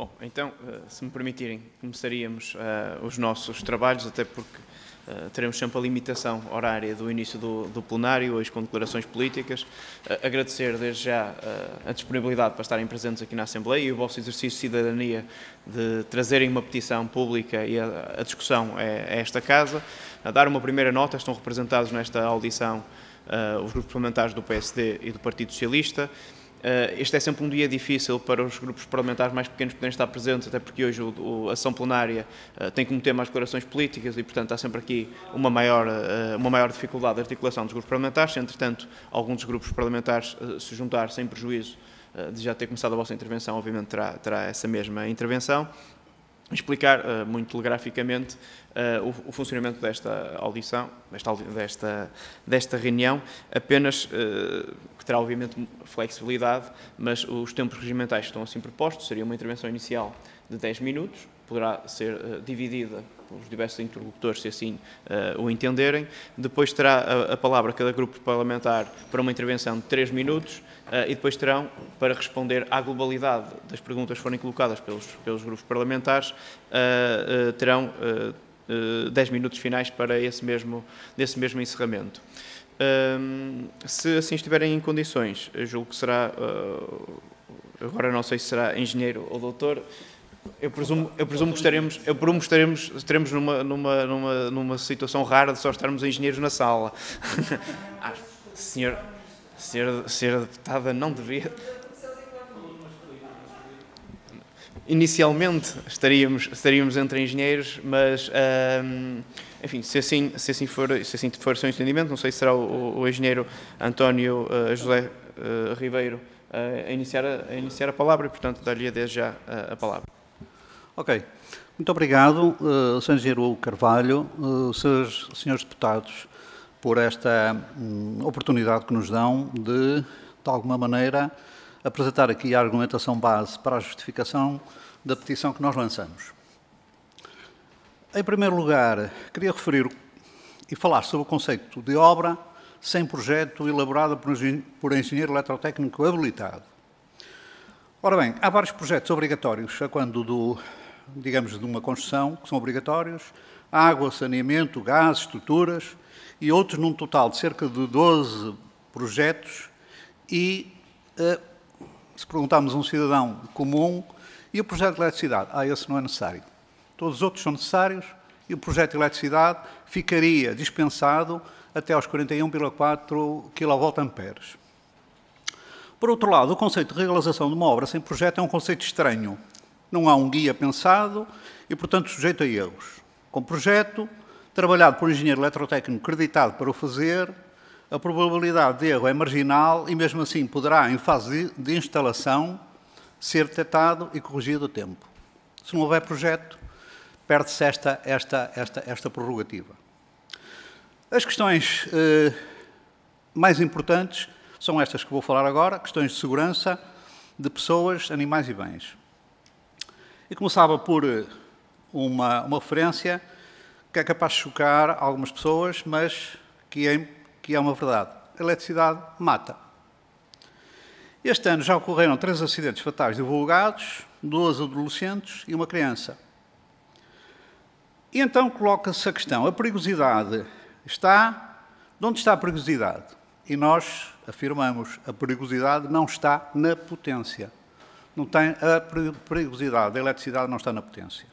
Bom, então, se me permitirem, começaríamos os nossos trabalhos, até porque teremos sempre a limitação horária do início do plenário, hoje com declarações políticas. Agradecer desde já a disponibilidade para estarem presentes aqui na Assembleia e o vosso exercício de cidadania de trazerem uma petição pública e a discussão a esta Casa. A dar uma primeira nota, estão representados nesta audição os grupos parlamentares do PSD e do Partido Socialista. Este é sempre um dia difícil para os grupos parlamentares mais pequenos poderem estar presentes, até porque hoje a sessão plenária tem como tema as declarações políticas e, portanto, há sempre aqui uma maior dificuldade de articulação dos grupos parlamentares. Se, entretanto, alguns dos grupos parlamentares se juntar sem prejuízo de já ter começado a vossa intervenção, obviamente terá essa mesma intervenção. Explicar muito telegraficamente o funcionamento desta audição, desta reunião, apenas que terá obviamente flexibilidade, mas os tempos regimentais que estão assim propostos, seria uma intervenção inicial de 10 minutos, poderá ser dividida pelos diversos interlocutores, se assim o entenderem. Depois terá a palavra cada grupo parlamentar para uma intervenção de 3 minutos e depois terão, para responder à globalidade das perguntas que forem colocadas pelos grupos parlamentares, terão 10 minutos finais para esse mesmo encerramento. Se assim estiverem em condições, eu julgo que será, agora não sei se será engenheiro ou doutor, eu presumo que estaremos numa situação rara de só estarmos engenheiros na sala. Senhora deputada, não devia... Inicialmente estaríamos entre engenheiros, mas, enfim, se assim for seu entendimento, não sei se será o engenheiro António José Ribeiro a iniciar a palavra e, portanto, dar-lhe desde já a palavra. Ok. Muito obrigado, Sr. Engenheiro Carvalho, senhores deputados, por esta oportunidade que nos dão de alguma maneira, apresentar aqui a argumentação base para a justificação da petição que nós lançamos. Em primeiro lugar, queria referir e falar sobre o conceito de obra sem projeto elaborada por engenheiro eletrotécnico habilitado. Ora bem, há vários projetos obrigatórios a quando digamos, de uma construção, que são obrigatórios: água, saneamento, gás, estruturas, e outros num total de cerca de 12 projetos e... se perguntarmos a um cidadão comum, e o projeto de eletricidade? Esse não é necessário. Todos os outros são necessários e o projeto de eletricidade ficaria dispensado até aos 41,4 kVA. Por outro lado, o conceito de realização de uma obra sem projeto é um conceito estranho. Não há um guia pensado e, portanto, sujeito a erros. Com projeto, trabalhado por um engenheiro eletrotécnico acreditado para o fazer, a probabilidade de erro é marginal e, mesmo assim, poderá, em fase de instalação, ser detectado e corrigido a tempo. Se não houver projeto, perde-se esta prerrogativa. As questões mais importantes são estas que vou falar agora, questões de segurança de pessoas, animais e bens. E começava por uma referência que é capaz de chocar algumas pessoas, mas que é uma verdade. A eletricidade mata. Este ano já ocorreram 3 acidentes fatais divulgados, 2 adolescentes e uma criança. E então coloca-se a questão, a perigosidade está... De onde está a perigosidade? E nós afirmamos, a perigosidade não está na potência. A perigosidade da eletricidade não está na potência.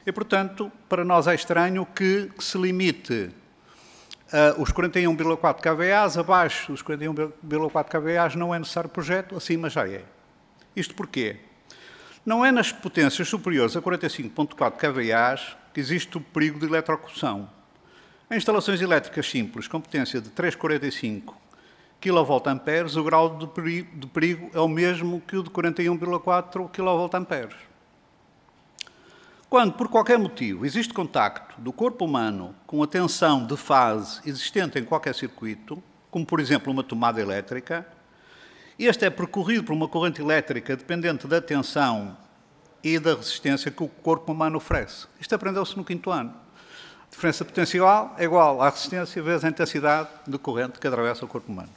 E, portanto, para nós é estranho que se limite os 41,4 kVA, abaixo dos 41,4 kVA não é necessário projeto, acima já é. Isto porquê? Não é nas potências superiores a 45,4 kVA que existe o perigo de eletrocução. Em instalações elétricas simples com potência de 3,45 kVA, o grau de perigo é o mesmo que o de 41,4 kVA. Quando, por qualquer motivo, existe contacto do corpo humano com a tensão de fase existente em qualquer circuito, como, por exemplo, uma tomada elétrica, este é percorrido por uma corrente elétrica dependente da tensão e da resistência que o corpo humano oferece. Isto aprendeu-se no 5º ano. A diferença potencial é igual à resistência vezes a intensidade de corrente que atravessa o corpo humano.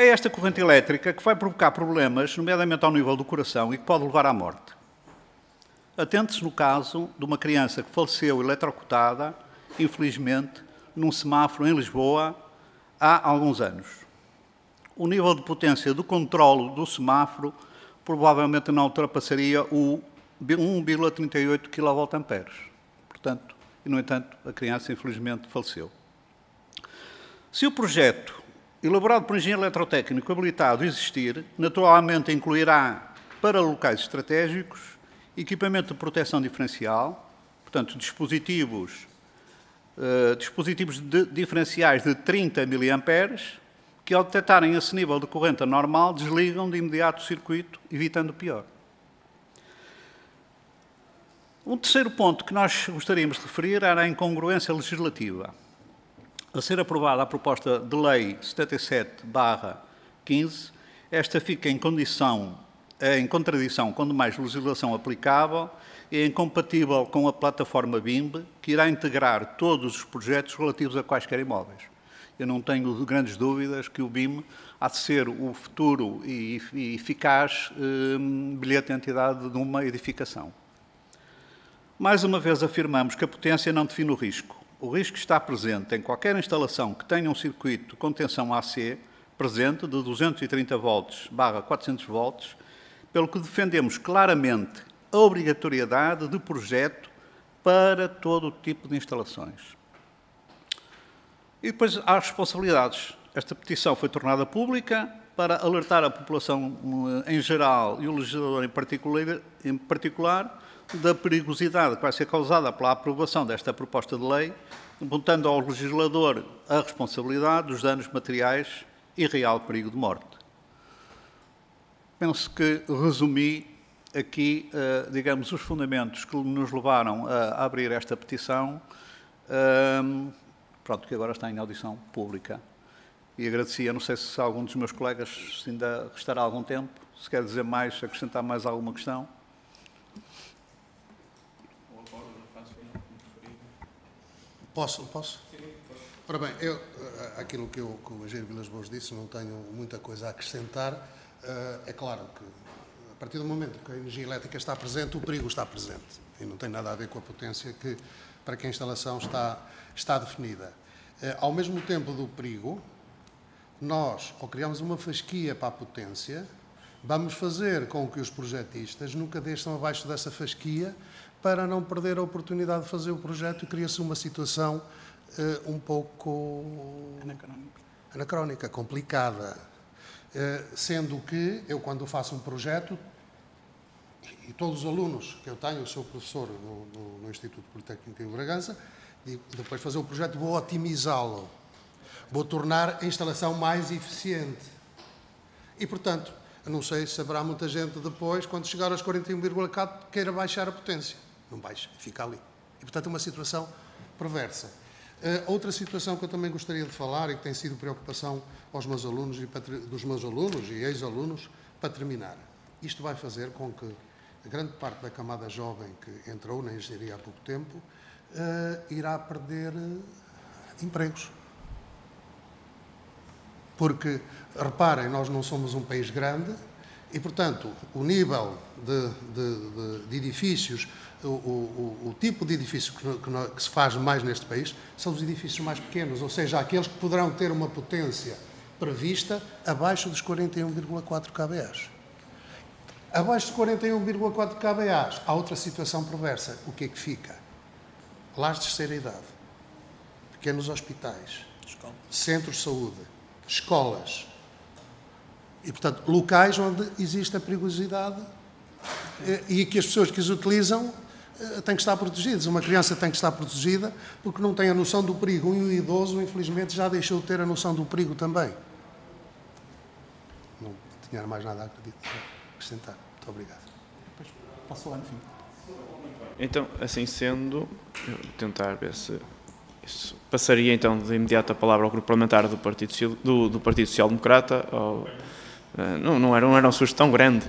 É esta corrente elétrica que vai provocar problemas, nomeadamente ao nível do coração, e que pode levar à morte. Atente-se no caso de uma criança que faleceu eletrocutada, infelizmente, num semáforo em Lisboa há alguns anos. O nível de potência do controlo do semáforo provavelmente não ultrapassaria o 1,38 kVA. Portanto, e no entanto, a criança infelizmente faleceu. Se o projeto elaborado por um engenheiro eletrotécnico habilitado existir, naturalmente incluirá para locais estratégicos equipamento de proteção diferencial, portanto, dispositivos diferenciais de 30 mA, que ao detectarem esse nível de corrente anormal, desligam de imediato o circuito, evitando o pior. Um terceiro ponto que nós gostaríamos de referir era a incongruência legislativa. A ser aprovada a proposta de lei 77/15, esta fica em contradição com demais legislação aplicável e é incompatível com a plataforma BIM, que irá integrar todos os projetos relativos a quaisquer imóveis. Eu não tenho grandes dúvidas que o BIM há de ser o futuro e eficaz bilhete de identidade de uma edificação. Mais uma vez afirmamos que a potência não define o risco. O risco está presente em qualquer instalação que tenha um circuito com tensão AC presente de 230 volts/400 volts, pelo que defendemos claramente a obrigatoriedade de projeto para todo o tipo de instalações. E depois há as responsabilidades. Esta petição foi tornada pública para alertar a população em geral e o legislador em particular da perigosidade que vai ser causada pela aprovação desta proposta de lei, apontando ao legislador a responsabilidade dos danos materiais e real perigo de morte. Penso que resumi aqui, digamos, os fundamentos que nos levaram a abrir esta petição, pronto, que agora está em audição pública. E agradecia, não sei se algum dos meus colegas se ainda restará algum tempo, se quer dizer mais, acrescentar mais alguma questão. Posso? Ora bem, aquilo que o engenheiro Vilas Boas disse, não tenho muita coisa a acrescentar. É claro que, a partir do momento que a energia elétrica está presente, o perigo está presente. E não tem nada a ver com a potência para que a instalação está definida. Ao mesmo tempo do perigo, nós, ao criarmos uma fasquia para a potência, vamos fazer com que os projetistas nunca desçam abaixo dessa fasquia para não perder a oportunidade de fazer o projeto e cria-se uma situação um pouco anacrónica, complicada. Sendo que eu, quando faço um projeto, e todos os alunos que eu tenho, eu sou professor no Instituto Politécnico de Bragança, digo, depois de fazer o projeto vou otimizá-lo, vou tornar a instalação mais eficiente. E, portanto, eu não sei se haverá muita gente depois, quando chegar aos 41,4, queira baixar a potência. Não baixa, fica ali. E, portanto, é uma situação perversa. Outra situação que eu também gostaria de falar e que tem sido preocupação aos meus alunos dos meus alunos e ex-alunos, para terminar. Isto vai fazer com que a grande parte da camada jovem que entrou na engenharia há pouco tempo irá perder empregos. Porque, reparem, nós não somos um país grande e, portanto, o nível de edifícios, o tipo de edifício que se faz mais neste país são os edifícios mais pequenos, ou seja, aqueles que poderão ter uma potência prevista abaixo dos 41,4 kVA. Abaixo de 41,4 kVA, há outra situação perversa. O que é que fica? Lares de terceira idade, pequenos hospitais, centros de saúde, escolas e, portanto, locais onde existe a perigosidade e que as pessoas que os utilizam têm que estar protegidas. Uma criança tem que estar protegida porque não tem a noção do perigo. E o idoso, infelizmente, já deixou de ter a noção do perigo também. Não tinha mais nada a acrescentar. Muito obrigado. Posso falar no fim? Então, assim sendo, eu vou tentar ver se isso passaria então de imediato a palavra ao grupo parlamentar do Partido Social Democrata. Não era um susto tão grande.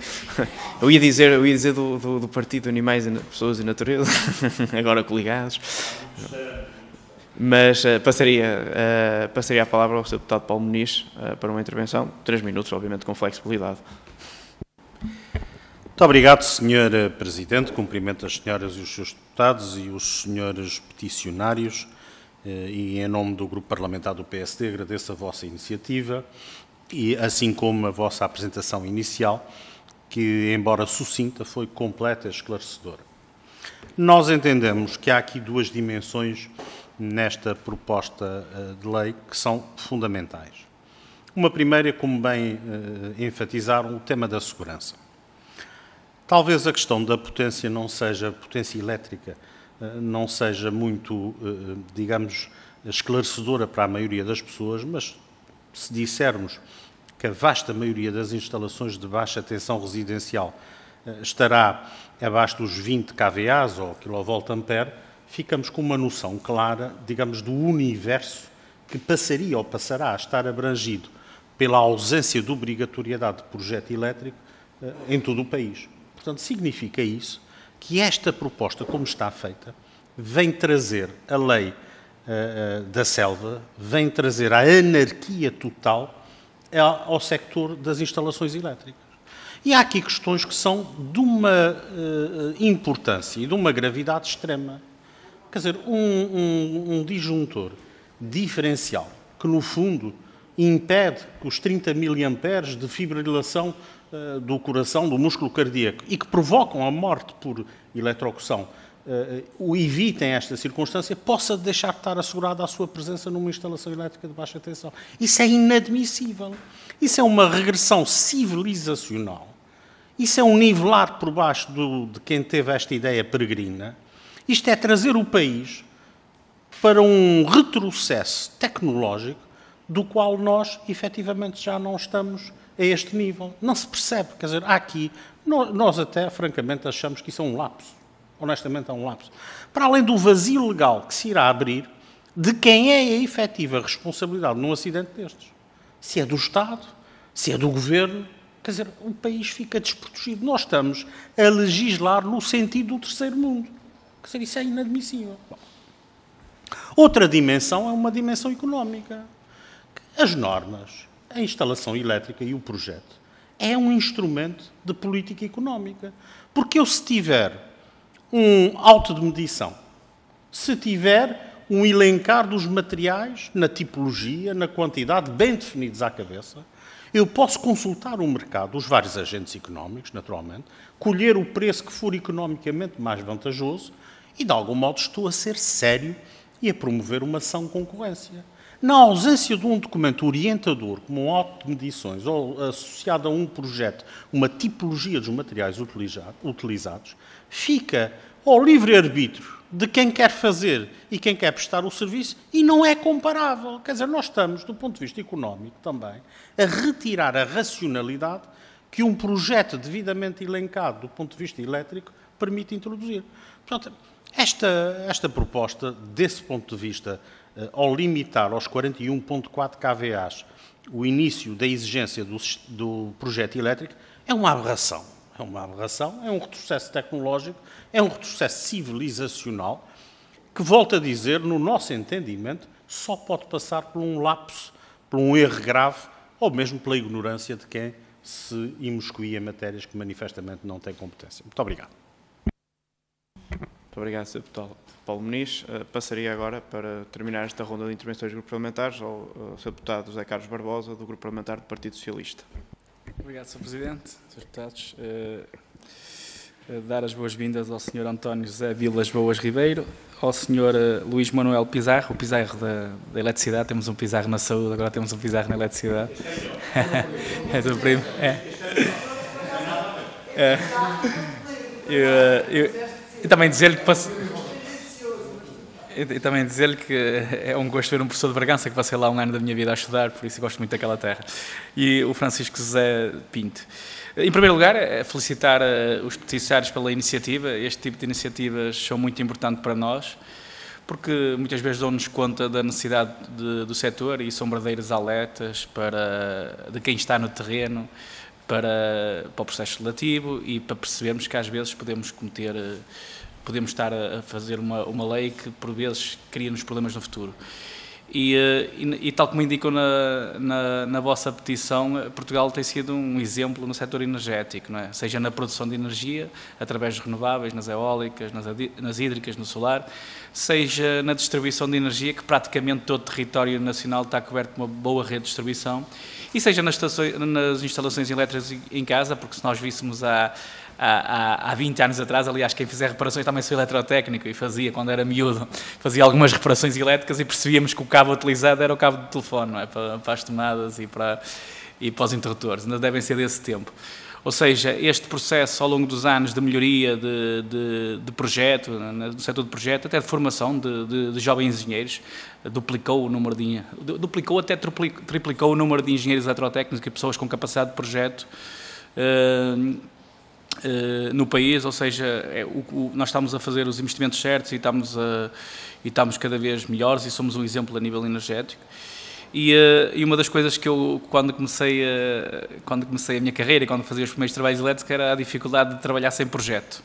Eu ia dizer do Partido Animais, Pessoas e Natureza, agora coligados. Mas passaria a palavra ao Sr. Deputado Paulo Muniz para uma intervenção, 3 minutos, obviamente com flexibilidade. Muito obrigado, Sr. Presidente. Cumprimento as senhoras e os seus deputados e os senhores peticionários e, em nome do Grupo Parlamentar do PSD, agradeço a vossa iniciativa e, assim como a vossa apresentação inicial, que, embora sucinta, foi completa e esclarecedora. Nós entendemos que há aqui duas dimensões nesta proposta de lei que são fundamentais. Uma primeira, como bem enfatizaram, o tema da segurança. Talvez a questão da potência não seja, potência elétrica, não seja muito, digamos, esclarecedora para a maioria das pessoas, mas se dissermos que a vasta maioria das instalações de baixa tensão residencial estará abaixo dos 20 kVA ou kV-ampere, ficamos com uma noção clara, digamos, do universo que passaria ou passará a estar abrangido pela ausência de obrigatoriedade de projeto elétrico em todo o país. Portanto, significa isso que esta proposta, como está feita, vem trazer a lei da selva, vem trazer a anarquia total ao sector das instalações elétricas. E há aqui questões que são de uma importância e de uma gravidade extrema. Quer dizer, um disjuntor diferencial que, no fundo, impede que os 30 miliamperes de fibrilação do coração, do músculo cardíaco, e que provocam a morte por eletrocução, o evitem esta circunstância, possa deixar de estar assegurada a sua presença numa instalação elétrica de baixa tensão. Isso é inadmissível. Isso é uma regressão civilizacional. Isso é um nivelar por baixo de quem teve esta ideia peregrina. Isto é trazer o país para um retrocesso tecnológico do qual nós, efetivamente, já não estamos a este nível. Não se percebe. Quer dizer, há aqui... Nós até, francamente, achamos que isso é um lapso. Honestamente, é um lapso. Para além do vazio legal que se irá abrir de quem é a efetiva responsabilidade num acidente destes. Se é do Estado, se é do Governo, quer dizer, o país fica desprotegido. Nós estamos a legislar no sentido do terceiro mundo. Quer dizer, isso é inadmissível. Bom. Outra dimensão é uma dimensão económica. As normas, a instalação elétrica e o projeto é um instrumento de política económica. Porque eu, se tiver um auto de medição, se tiver um elencar dos materiais na tipologia, na quantidade, bem definidos à cabeça, eu posso consultar o mercado, os vários agentes económicos, naturalmente, colher o preço que for economicamente mais vantajoso e, de algum modo, estou a ser sério e a promover uma sã concorrência. Na ausência de um documento orientador, como um auto de medições, ou associado a um projeto, uma tipologia dos materiais utilizados, fica ao livre-arbítrio de quem quer fazer e quem quer prestar o serviço e não é comparável. Quer dizer, nós estamos, do ponto de vista económico também, a retirar a racionalidade que um projeto devidamente elencado do ponto de vista elétrico permite introduzir. Portanto, esta proposta, desse ponto de vista, ao limitar aos 41.4 kVA o início da exigência do projeto elétrico, é uma aberração. É uma aberração, é um retrocesso tecnológico, é um retrocesso civilizacional que, volto a dizer, no nosso entendimento, só pode passar por um lapso, por um erro grave ou mesmo pela ignorância de quem se imiscuía em matérias que manifestamente não têm competência. Muito obrigado. Muito obrigado, Sr. Deputado Paulo Muniz. Passaria agora, para terminar esta ronda de intervenções do Grupo Parlamentares, ao Sr. Deputado José Carlos Barbosa, do Grupo Parlamentar do Partido Socialista. Obrigado, Sr. Presidente, Srs. Deputados. Dar as boas-vindas ao Sr. António José Vilas Boas Ribeiro, ao Sr. Luís Manuel Pizarro, o Pizarro da eletricidade. Temos um Pizarro na saúde, agora temos um Pizarro na eletricidade. É do primo. E também dizer-lhe que é um gosto ver um professor de Bragança, que passei lá um ano da minha vida a estudar, por isso gosto muito daquela terra. E o Francisco José Pinto. Em primeiro lugar, felicitar os peticionários pela iniciativa. Este tipo de iniciativas são muito importantes para nós, porque muitas vezes dão-nos conta da necessidade do setor e são verdadeiros alertas de quem está no terreno para o processo legislativo e para percebermos que às vezes podemos cometer podemos estar a fazer uma lei que, por vezes, cria-nos problemas no futuro. E tal como indicam na vossa petição, Portugal tem sido um exemplo no setor energético, não é? Seja na produção de energia, através dos renováveis, nas eólicas, nas hídricas, no solar, seja na distribuição de energia, que praticamente todo o território nacional está coberto com uma boa rede de distribuição, e seja nas instalações elétricas em casa, porque se nós víssemos há 20 anos atrás, aliás, quem fizer reparações, também sou eletrotécnico e fazia, quando era miúdo, fazia algumas reparações elétricas e percebíamos que o cabo utilizado era o cabo de telefone, não é? Para as tomadas e para os interruptores, ainda devem ser desse tempo. Ou seja, este processo ao longo dos anos de melhoria de projeto, no setor de projeto, até de formação de jovens engenheiros, duplicou o número duplicou até triplicou o número de engenheiros eletrotécnicos e pessoas com capacidade de projeto no país, ou seja, nós estamos a fazer os investimentos certos e estamos cada vez melhores e somos um exemplo a nível energético. E uma das coisas que eu, quando comecei a minha carreira e quando fazia os primeiros trabalhos elétricos, era a dificuldade de trabalhar sem projeto.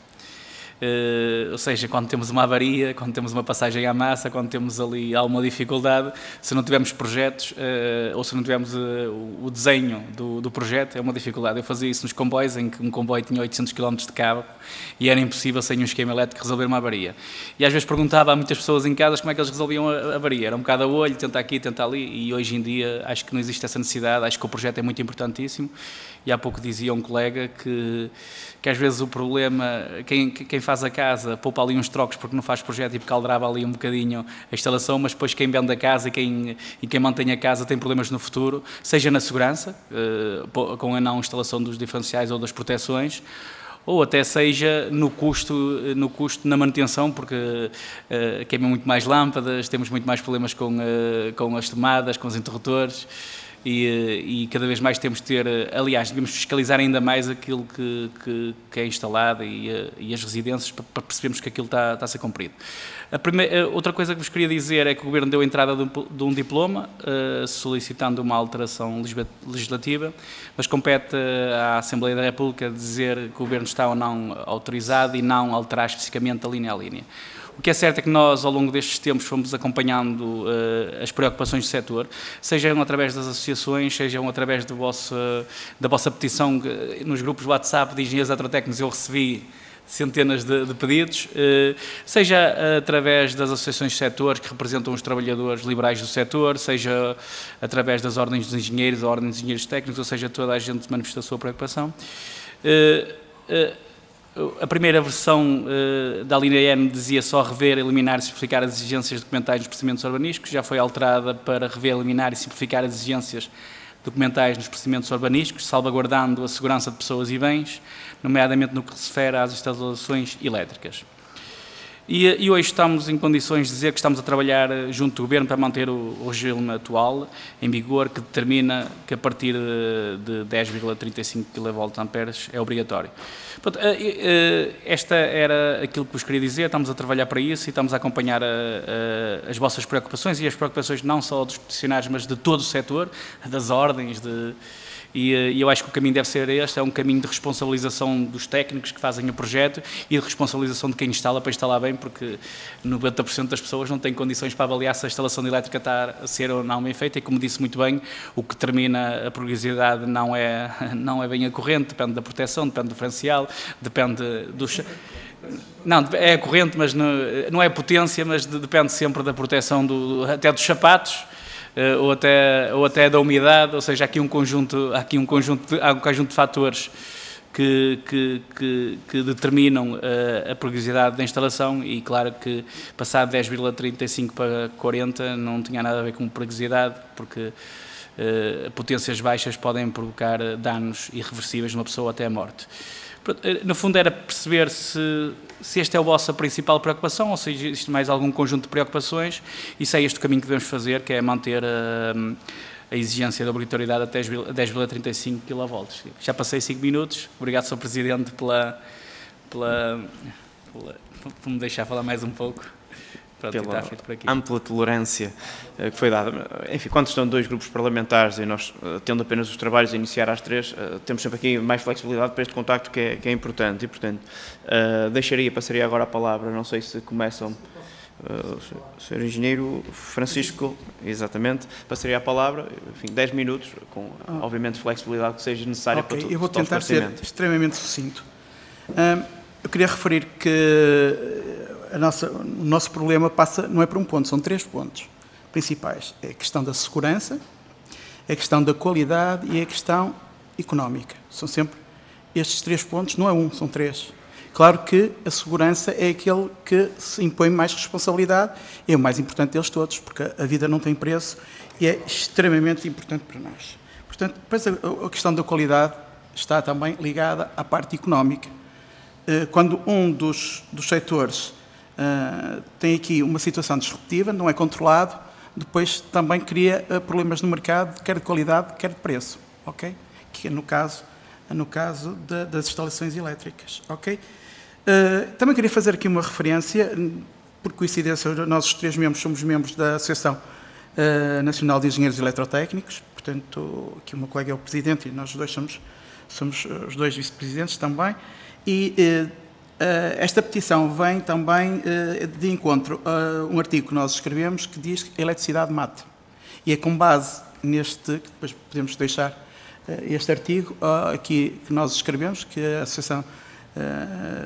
Ou seja, quando temos uma avaria, quando temos uma passagem à massa, quando temos ali alguma dificuldade, se não tivermos projetos ou se não tivermos o desenho do projeto, é uma dificuldade. Eu fazia isso nos comboios, em que um comboio tinha 800 km de cabo e era impossível, sem um esquema elétrico, resolver uma avaria. E às vezes perguntava a muitas pessoas em casa como é que eles resolviam a avaria. Era um bocado a olho, tenta aqui, tenta ali, e hoje em dia acho que não existe essa necessidade, acho que o projeto é muito importantíssimo. E há pouco dizia um colega que às vezes o problema, quem faz a casa poupa ali uns trocos porque não faz projeto e porque aldrava ali um bocadinho a instalação, mas depois quem vende a casa e quem mantém a casa tem problemas no futuro, seja na segurança, com a não instalação dos diferenciais ou das proteções, ou até seja no custo na manutenção, porque queimam muito mais lâmpadas, temos muito mais problemas com as tomadas, com os interruptores. E cada vez mais temos de ter, aliás, devemos fiscalizar ainda mais aquilo que é instalado e as residências para percebermos que aquilo está a ser cumprido. Outra coisa que vos queria dizer é que o Governo deu entrada de um diploma solicitando uma alteração legislativa, mas compete à Assembleia da República dizer que o Governo está ou não autorizado e não alterar especificamente a linha a linha. O que é certo é que nós, ao longo destes tempos, fomos acompanhando as preocupações do setor, sejam através das associações, sejam através da vossa petição. Nos grupos WhatsApp de engenheiros eletrotécnicos eu recebi centenas de pedidos, seja através das associações de setor que representam os trabalhadores liberais do setor, seja através das ordens dos engenheiros, a ordem dos engenheiros técnicos, ou seja, toda a gente manifestou a sua preocupação. A primeira versão da linha N dizia só rever, eliminar e simplificar as exigências documentais nos procedimentos urbanísticos, já foi alterada para rever, eliminar e simplificar as exigências documentais nos procedimentos urbanísticos, salvaguardando a segurança de pessoas e bens, nomeadamente no que se refere às instalações elétricas. E hoje estamos em condições de dizer que estamos a trabalhar junto do Governo para manter o regime atual em vigor, que determina que a partir de 10,35 kVA é obrigatório. Pronto, esta era aquilo que vos queria dizer, estamos a trabalhar para isso e estamos a acompanhar as vossas preocupações e as preocupações não só dos peticionários, mas de todo o setor, das ordens, e eu acho que o caminho deve ser este, é um caminho de responsabilização dos técnicos que fazem o projeto e de responsabilização de quem instala para instalar bem, porque 90% das pessoas não têm condições para avaliar se a instalação elétrica está a ser ou não bem feita e, como disse muito bem, o que determina a perigosidade não é bem a corrente, depende da proteção, depende do diferencial, depende dos... Não, é a corrente, mas não é a potência, mas depende sempre da proteção até dos sapatos, ou até da umidade, ou seja, há um conjunto de fatores que determinam a perigosidade da instalação e, claro, que passar de 10,35 para 40 não tinha nada a ver com perigosidade, porque potências baixas podem provocar danos irreversíveis numa pessoa até a morte. No fundo era perceber se esta é a vossa principal preocupação ou se existe mais algum conjunto de preocupações e se é este o caminho que devemos fazer, que é manter a exigência da obrigatoriedade até 10,35 kV. Já passei 5 minutos. Obrigado, Sr. Presidente, por me deixar falar mais um pouco. pela ampla tolerância que foi dada. Enfim, quando estão dois grupos parlamentares e nós, tendo apenas os trabalhos a iniciar às 3, temos sempre aqui mais flexibilidade para este contacto que é importante e, portanto, passaria agora a palavra, não sei se começam... O Sr. Engenheiro Francisco, exatamente, passaria a palavra, enfim, 10 minutos, com, obviamente, flexibilidade que seja necessária para todos. Eu vou tentar ser extremamente sucinto. Eu queria referir que o nosso problema passa, não é por um ponto, são 3 pontos principais. É a questão da segurança, é a questão da qualidade e é a questão económica. São sempre estes 3 pontos, não é um, são 3. Claro que a segurança é aquele que se impõe mais responsabilidade, é o mais importante deles todos, porque a vida não tem preço e é extremamente importante para nós. Portanto, depois a questão da qualidade está também ligada à parte económica. Quando um dos setores tem aqui uma situação disruptiva, não é controlado, depois também cria problemas no mercado, quer de qualidade, quer de preço, ok? Que é no caso das instalações elétricas, ok? Também queria fazer aqui uma referência, por coincidência, nós os 3 membros somos membros da Associação Nacional de Engenheiros Eletrotécnicos, portanto, aqui o meu colega é o presidente e nós dois somos os 2 vice-presidentes também, e esta petição vem também de encontro a um artigo que nós escrevemos que diz que a eletricidade mata. E é com base neste, que depois podemos deixar este artigo aqui que nós escrevemos, que a Associação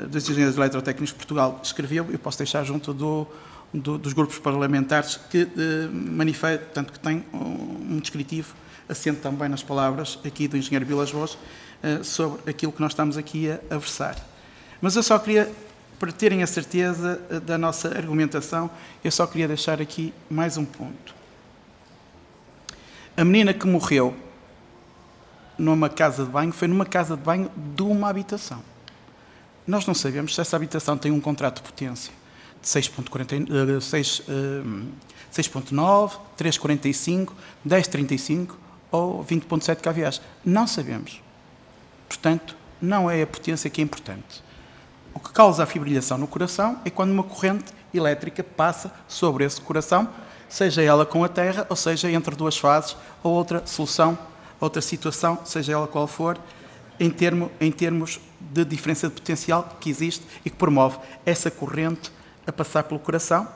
dos Engenheiros Eletrotécnicos de Portugal escreveu, eu posso deixar junto dos grupos parlamentares que manifestam, tanto que tem um descritivo assente também nas palavras aqui do engenheiro Vilas Boas sobre aquilo que nós estamos aqui a versar. Mas eu só queria, para terem a certeza da nossa argumentação, eu só queria deixar aqui mais um ponto. A menina que morreu numa casa de banho foi numa casa de banho de uma habitação. Nós não sabemos se essa habitação tem um contrato de potência de 6.9, 3.45, 10.35 ou 20.7 kVA. Não sabemos. Portanto, não é a potência que é importante. O que causa a fibrilhação no coração é quando uma corrente elétrica passa sobre esse coração, seja ela com a terra, ou seja entre 2 fases, ou outra solução, outra situação, seja ela qual for, em termos de diferença de potencial que existe e que promove essa corrente a passar pelo coração.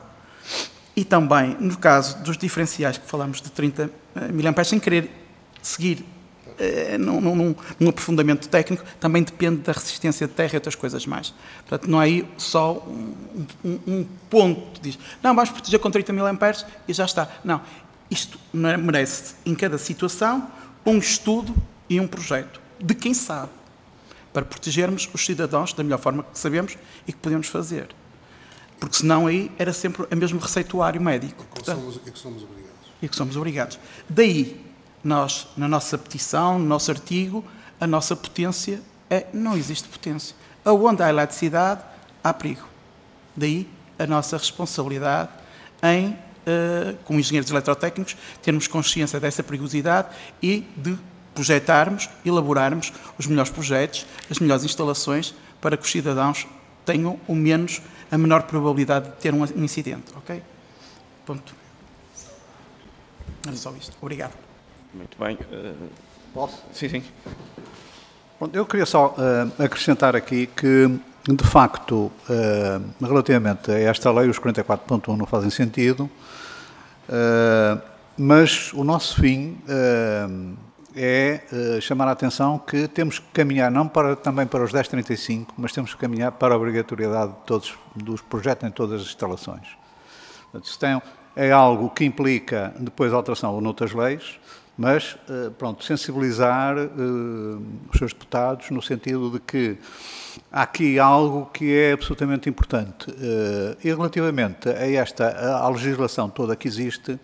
E também, no caso dos diferenciais que falamos de 30 mA, sem querer seguir num aprofundamento técnico, também depende da resistência de terra e outras coisas mais. Portanto, não é aí só um ponto que diz, não, vamos proteger com 30 mA e já está. Não, isto merece, em cada situação, um estudo e um projeto de quem sabe, para protegermos os cidadãos da melhor forma que sabemos e que podemos fazer. Porque senão aí era sempre o mesmo receituário médico. E que somos obrigados. E que somos obrigados. Daí, nós, na nossa petição, no nosso artigo, a nossa potência não existe potência. Aonde há eletricidade, há perigo. Daí a nossa responsabilidade em, como engenheiros eletrotécnicos, termos consciência dessa perigosidade e de projetarmos, elaborarmos os melhores projetos, as melhores instalações para que os cidadãos tenham a menor probabilidade de ter um incidente, ok? Ponto. Era só isto. Obrigado. Muito bem. Posso? Sim. Bom, eu queria só acrescentar aqui que, de facto, relativamente a esta lei, os 44.1 não fazem sentido, mas o nosso fim é chamar a atenção que temos que caminhar não também para os 10.35, mas temos que caminhar para a obrigatoriedade de dos projetos em todas as instalações. Portanto, é algo que implica depois alteração ou noutras leis, mas, sensibilizar os seus deputados no sentido de que há aqui algo que é absolutamente importante. E relativamente à legislação toda que existe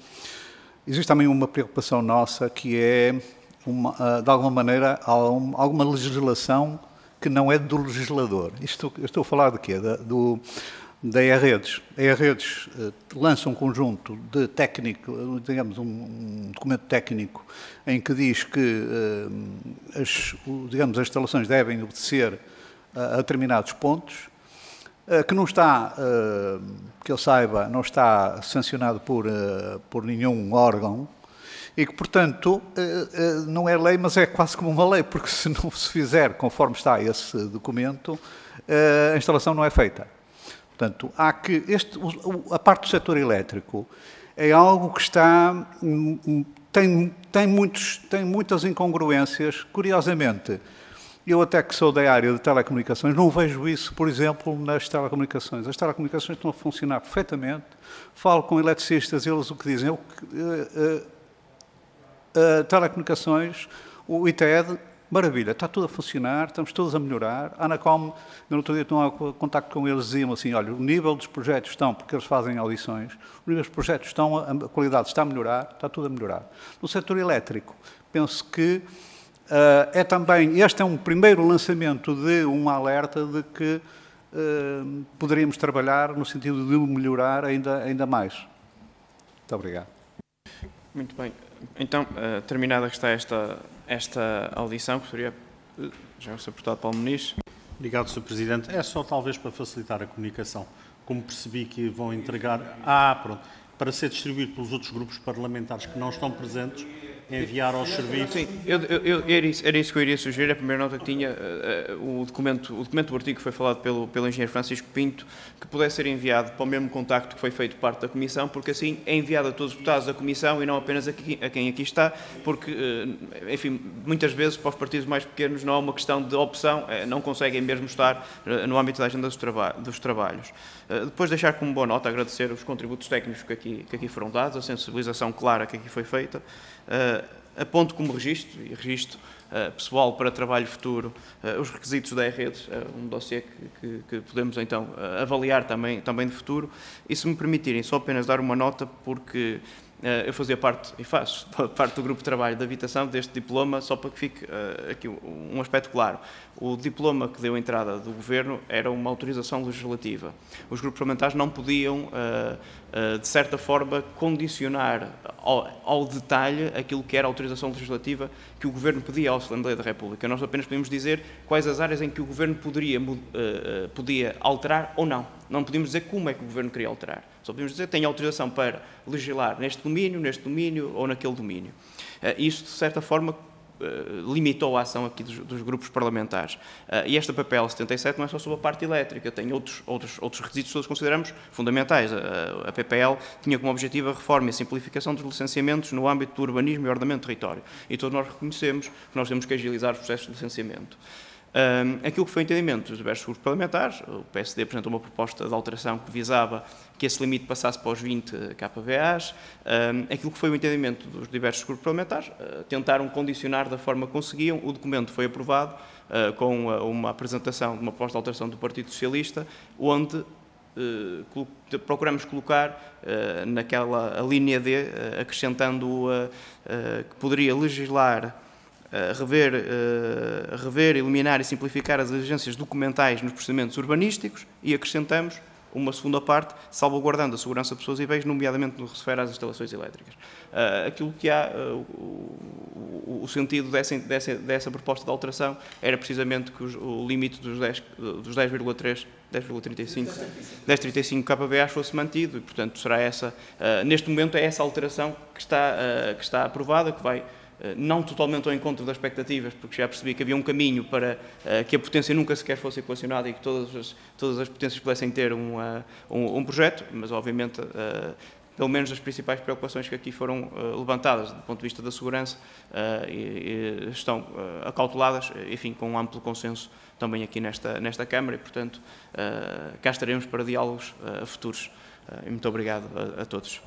também uma preocupação nossa que é, de alguma maneira, alguma legislação que não é do legislador. Eu estou a falar de quê? Da E-Redes. A E-Redes lança um conjunto de técnico, digamos, um documento técnico em que diz que as instalações devem obedecer a determinados pontos. que não está, que eu saiba, não está sancionado por nenhum órgão e que, portanto, não é lei, mas é quase como uma lei, porque se não se fizer conforme está esse documento, a instalação não é feita. Portanto, há que a parte do setor elétrico é algo que tem muitas incongruências. Curiosamente, eu até que sou da área de telecomunicações, não vejo isso, por exemplo, nas telecomunicações. As telecomunicações estão a funcionar perfeitamente. Falo com eletricistas, eles o que dizem, telecomunicações, o ITED, maravilha, está tudo a funcionar, estamos todos a melhorar. A Anacom, eu no outro dia estou em contacto com eles, diziam assim, olha, o nível dos projetos estão, porque eles fazem audições, o nível dos projetos estão, a qualidade está a melhorar, está tudo a melhorar. No setor elétrico, penso que é também, este é um primeiro lançamento de um alerta de que poderíamos trabalhar no sentido de melhorar ainda mais. Muito obrigado. Muito bem. Então, terminada que está esta audição, gostaria já o Sr. Deputado Paulo Muniz. Obrigado, Sr. Presidente. É só talvez para facilitar a comunicação. Como percebi que vão entregar... pronto. Para ser distribuído pelos outros grupos parlamentares que não estão presentes, enviar aos serviços... Sim, era isso que eu iria sugerir. A primeira nota que tinha, o documento do artigo que foi falado pelo engenheiro Francisco Pinto, que pudesse ser enviado para o mesmo contacto que foi feito parte da Comissão, porque assim é enviado a todos os deputados da Comissão e não apenas a quem aqui está, porque, enfim, muitas vezes para os partidos mais pequenos não é uma questão de opção, não conseguem mesmo estar no âmbito da agenda dos trabalhos. Depois deixar como boa nota, agradecer os contributos técnicos que aqui foram dados, a sensibilização clara que aqui foi feita, aponto como registro pessoal para trabalho futuro os requisitos da E-Redes, um dossiê que podemos então avaliar também de futuro. E se me permitirem só apenas dar uma nota, porque eu fazia parte, e faço parte do grupo de trabalho de habitação deste diploma, só para que fique aqui um aspecto claro. O diploma que deu entrada do Governo era uma autorização legislativa. Os grupos parlamentares não podiam, de certa forma, condicionar ao detalhe aquilo que era a autorização legislativa que o Governo pedia à Assembleia da República. Nós apenas podíamos dizer quais as áreas em que o Governo podia alterar ou não. Não podíamos dizer como é que o Governo queria alterar. Só podíamos dizer que tem autorização para legislar neste domínio ou naquele domínio. Isto, de certa forma, limitou a ação aqui dos grupos parlamentares. E esta PPL 77 não é só sobre a parte elétrica, tem outros requisitos que todos consideramos fundamentais. A PPL tinha como objetivo a reforma e a simplificação dos licenciamentos no âmbito do urbanismo e ordenamento do território. E todos nós reconhecemos que nós temos que agilizar os processos de licenciamento. Aquilo que foi o entendimento dos diversos grupos parlamentares, o PSD apresentou uma proposta de alteração que visava que esse limite passasse para os 20 kVAs. Aquilo que foi o entendimento dos diversos grupos parlamentares, tentaram condicionar da forma que conseguiam. O documento foi aprovado com uma apresentação de uma proposta de alteração do Partido Socialista, onde procuramos colocar naquela a linha D, acrescentando que poderia legislar, rever, eliminar e simplificar as exigências documentais nos procedimentos urbanísticos, e acrescentamos uma segunda parte, salvaguardando a segurança de pessoas e bens, nomeadamente no que se refere às instalações elétricas. Aquilo que há, o sentido dessa proposta de alteração era precisamente que o limite dos 10,35 kVAs fosse mantido, e, portanto, será essa, neste momento, é essa alteração que está aprovada, que vai não totalmente ao encontro das expectativas, porque já percebi que havia um caminho para que a potência nunca sequer fosse equacionada e que todas as potências pudessem ter um projeto, mas obviamente pelo menos as principais preocupações que aqui foram levantadas do ponto de vista da segurança estão acauteladas, enfim, com um amplo consenso também aqui nesta Câmara, e portanto cá estaremos para diálogos futuros. Muito obrigado a todos.